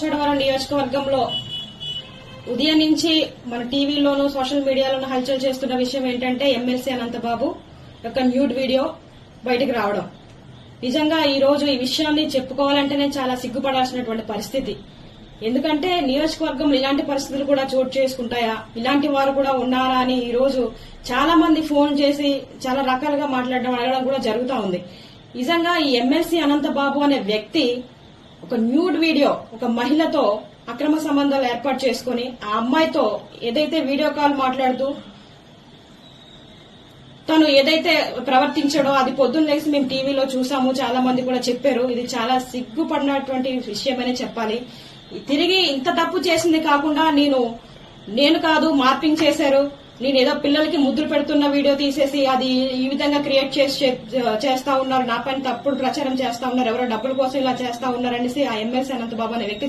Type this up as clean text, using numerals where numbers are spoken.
రంపచోడవరం నియోజకవర్గంలో ఉదయం నుంచి మన టీవీలోనూ సోషల్ మీడియాలోనూ హల్చల్ చేస్తున్న విషయం ఏంటంటే ఎమ్మెల్సీ అనంతబాబు యొక్క న్యూడ్ వీడియో బయటకు రావడం. నిజంగా ఈ రోజు ఈ విషయాన్ని చెప్పుకోవాలంటేనే చాలా సిగ్గుపడాల్సినటువంటి పరిస్థితి. ఎందుకంటే నియోజకవర్గంలో ఇలాంటి పరిస్థితులు కూడా చోటు చేసుకుంటాయా, ఇలాంటి వారు కూడా ఉన్నారా అని ఈ రోజు చాలా మంది ఫోన్ చేసి చాలా రకాలుగా మాట్లాడడం అడగడం కూడా జరుగుతూ ఉంది. నిజంగా ఈ ఎమ్మెల్సీ అనంతబాబు అనే వ్యక్తి ఒక న్యూడ్ వీడియో ఒక మహిళతో అక్రమ సంబంధాలు ఏర్పాటు చేసుకుని ఆ అమ్మాయితో ఏదైతే వీడియో కాల్ మాట్లాడుతూ తను ఏదైతే ప్రవర్తించాడో అది పొద్దున్న లేసి మేము టీవీలో చూసాము, చాలా మంది కూడా చెప్పారు. ఇది చాలా సిగ్గుపడినటువంటి విషయమనే చెప్పాలి. తిరిగి ఇంత తప్పు చేసింది కాకుండా నేను కాదు మార్పింగ్ చేశారు, నేను ఏదో పిల్లలకి ముద్దులు పెడుతున్న వీడియో తీసేసి అది ఈ విధంగా క్రియేట్ చేస్తా ఉన్నారు, నా పైన తప్పుడు ప్రచారం చేస్తా ఉన్నారు, ఎవరో డబ్బుల కోసం ఇలా చేస్తా ఉన్నారనేసి ఆ ఎమ్మెల్సీ అనంతబాబు అనే వ్యక్తి